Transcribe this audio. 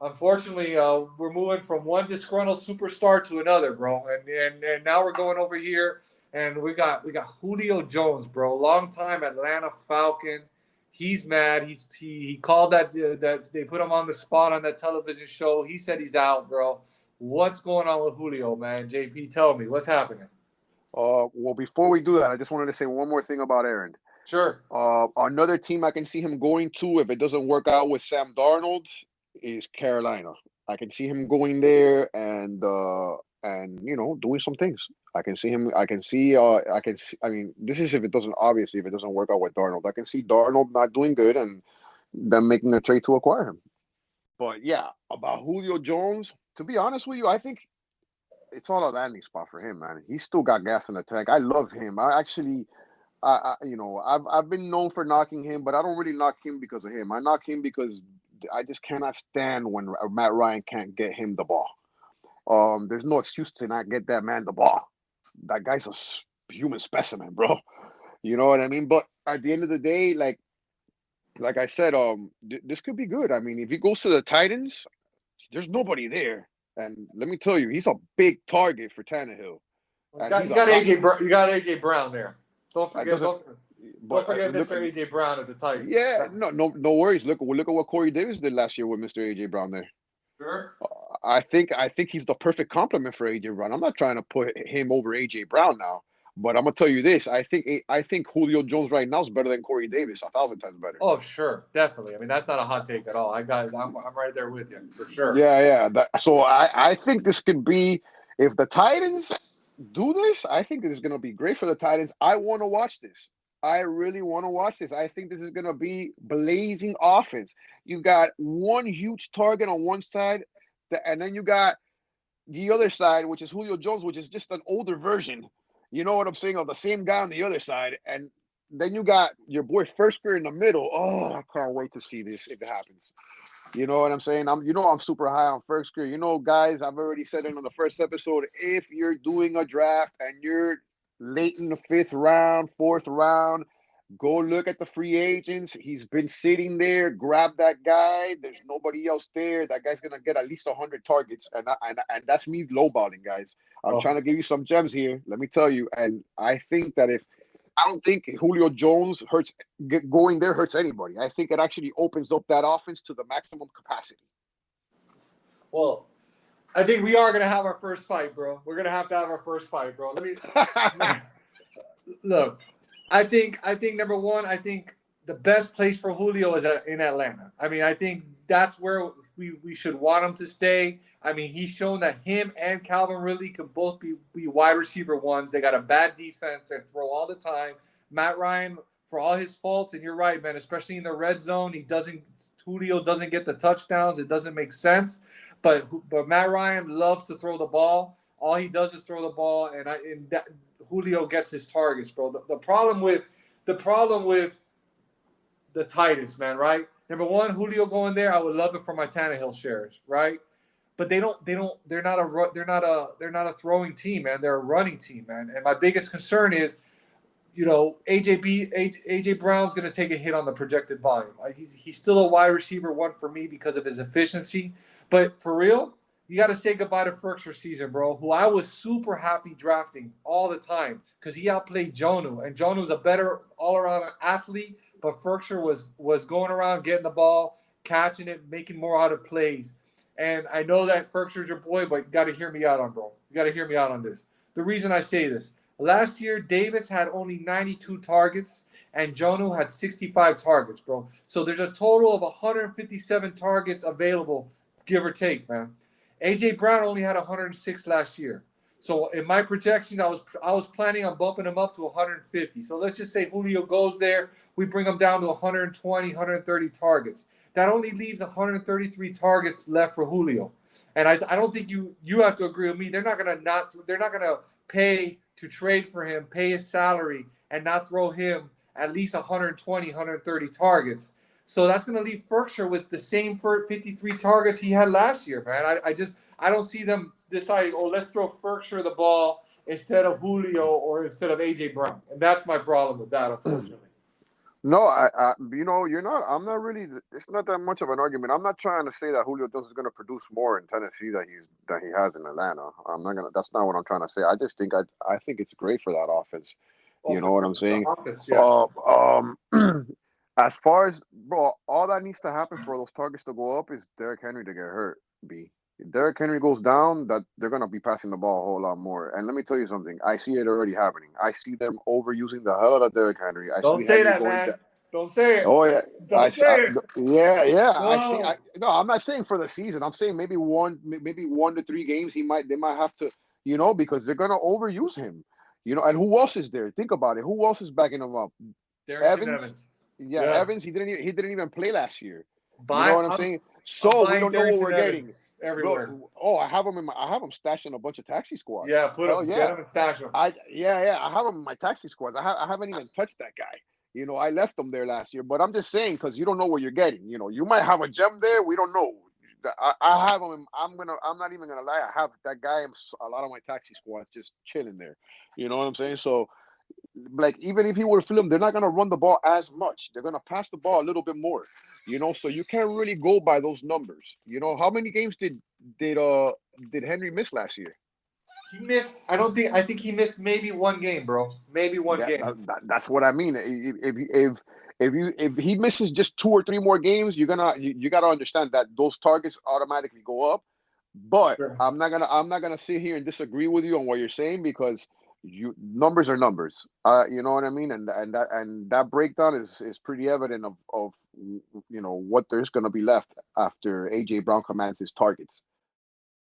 Unfortunately, we're moving from one disgruntled superstar to another, bro. And now we're going over here, and we got Julio Jones, bro. Long time Atlanta Falcon. He's mad. He called that they put him on the spot on that television show. He said he's out, bro. What's going on with Julio, man? JP, tell me what's happening. Well, before we do that, I just wanted to say one more thing about Aaron. Sure. Another team I can see him going to if it doesn't work out with Sam Darnold is Carolina. I can see him going there and doing some things. I can see him. I can see. I can. See, I mean, this is if it doesn't obviously if it doesn't work out with Darnold. I can see Darnold not doing good and them making a trade to acquire him. But yeah, about Julio Jones. To be honest with you, I think it's all a landing spot for him, man. He's still got gas in the tank. I love him. I actually, I've been known for knocking him, but I don't really knock him because of him. I knock him because I just cannot stand when Matt Ryan can't get him the ball. There's no excuse to not get that man the ball. That guy's a human specimen, bro. You know what I mean? But at the end of the day, like I said, this could be good. I mean, if he goes to the Titans, there's nobody there. And let me tell you, he's a big target for Tannehill. You And got, he's you a got lot. AJ. You got AJ Brown there. Don't It forget. doesn't. Don't But forget look, Mr. AJ Brown at the Titans. yeah, no worries. Look at what Corey Davis did last year with Mr. AJ Brown there. Sure. I think he's the perfect complement for AJ Brown. I'm not trying to put him over AJ Brown now, but I'm gonna tell you this: I think Julio Jones right now is better than Corey Davis, 1,000 times better. Oh, sure, definitely. I mean, that's not a hot take at all. I'm right there with you for sure. Yeah. So I think this could be if the Titans do this. I think this is gonna be great for the Titans. I want to watch this. I really want to watch this. I think this is gonna be blazing offense. You got one huge target on one side, and then you got the other side, which is Julio Jones, which is just an older version. You know what I'm saying? Of the same guy on the other side. And then you got your boy First Spear in the middle. Oh, I can't wait to see this if it happens. You know what I'm saying? I'm super high on First Spear. Guys, I've already said it on the first episode. If you're doing a draft and you're late in the fifth round, fourth round, go look at the free agents. He's been sitting there. Grab that guy. There's nobody else there. That guy's gonna get at least 100 targets, and that's me lowballing, guys. I'm Oh, trying to give you some gems here. Let me tell you. And I think that if I don't think Julio Jones going there hurts anybody. I think it actually opens up that offense to the maximum capacity. well, I think we are gonna have our first fight, bro. We're gonna have to have our first fight, bro. Let me look. I think number one, I think the best place for Julio is in Atlanta. I mean, I think that's where we should want him to stay. I mean, he's shown that him and Calvin Ridley can both be wide receiver ones. They got a bad defense. They throw all the time. Matt Ryan, for all his faults, and you're right, man, especially in the red zone, Julio doesn't get the touchdowns. It doesn't make sense. But Matt Ryan loves to throw the ball. All he does is throw the ball, and that, Julio gets his targets, bro. The problem with the Titans, man, right? Number one, Julio going there, I would love it for my Tannehill shares, right? But they're not a throwing team, man. They're a running team, man. And my biggest concern is, AJ Brown's going to take a hit on the projected volume. He's still a wide receiver one for me because of his efficiency. But for real, you got to say goodbye to Ferks for season, bro, who I was super happy drafting all the time because he outplayed Jonu. And Jonu's a better all-around athlete, but Ferkser was going around getting the ball, catching it, making more out of plays. And I know that Ferkser's your boy, but you got to hear me out on, bro. You got to hear me out on this. The reason I say this, last year, Davis had only 92 targets, and Jonu had 65 targets, bro. So there's a total of 157 targets available, give or take, man. AJ Brown only had 106 last year. So in my projection, I was planning on bumping him up to 150. So let's just say Julio goes there, we bring him down to 120, 130 targets. That only leaves 133 targets left for Julio. And I don't think you have to agree with me. They're not gonna pay to trade for him, pay his salary, and not throw him at least 120, 130 targets. So that's going to leave Berkshire with the same 53 targets he had last year, man. I don't see them deciding, oh, let's throw Berkshire the ball instead of Julio or instead of AJ Brown, and that's my problem with that, unfortunately. No, you're not. I'm not really. It's not that much of an argument. I'm not trying to say that Julio Jones is going to produce more in Tennessee that he has in Atlanta. I'm not gonna. That's not what I'm trying to say. I just think I think it's great for that offense. Oh, You for know what the I'm saying? office, yeah. Uh, as far as bro, all that needs to happen for those targets to go up is Derrick Henry to get hurt. B. If Derrick Henry goes down, that they're gonna be passing the ball a whole lot more. And let me tell you something. I see it already happening. I see them overusing the hell out of Derrick Henry. I Don't see say Henry that, going man. Don't say it. Oh yeah, Don't say it. yeah. I see. No. No, I'm not saying for the season. I'm saying maybe 1 to 3 games. They might have to, because they're gonna overuse him. And who else is there? Think about it. Who else is backing him up? Darrington Evans. Evans. Yeah, Yes. Evans. He didn't even play last year. You know Buy. what I'm I'm saying? I'm So we buying don't know what Darrington we're getting, Evans everywhere. bro. Oh, I have him stashed in a bunch of taxi Yeah, squads. put Hell him, get yeah. him and stash him. Yeah. I have him in my taxi squads. I haven't even touched that guy. I left him there last year, but I'm just saying because you don't know what you're getting. You might have a gem there. We don't know. I have him. I'm not even gonna lie. I have that guy in a lot of my taxi squads just chilling there. You know what I'm saying? So, like, even if he were to film, they're not gonna run the ball as much. They're gonna pass the ball a little bit more. So you can't really go by those numbers. How many games did uh did Henry miss last year? He missed. I don't think. I think he missed maybe one game, bro. Maybe one Yeah, game. that's what I mean. If he misses just 2 or 3 more games, you gotta understand that those targets automatically go up. But Sure. I'm not gonna sit here and disagree with you on what you're saying because numbers are numbers. You know what I mean? And that breakdown is pretty evident of what there's gonna be left after AJ Brown commands his targets.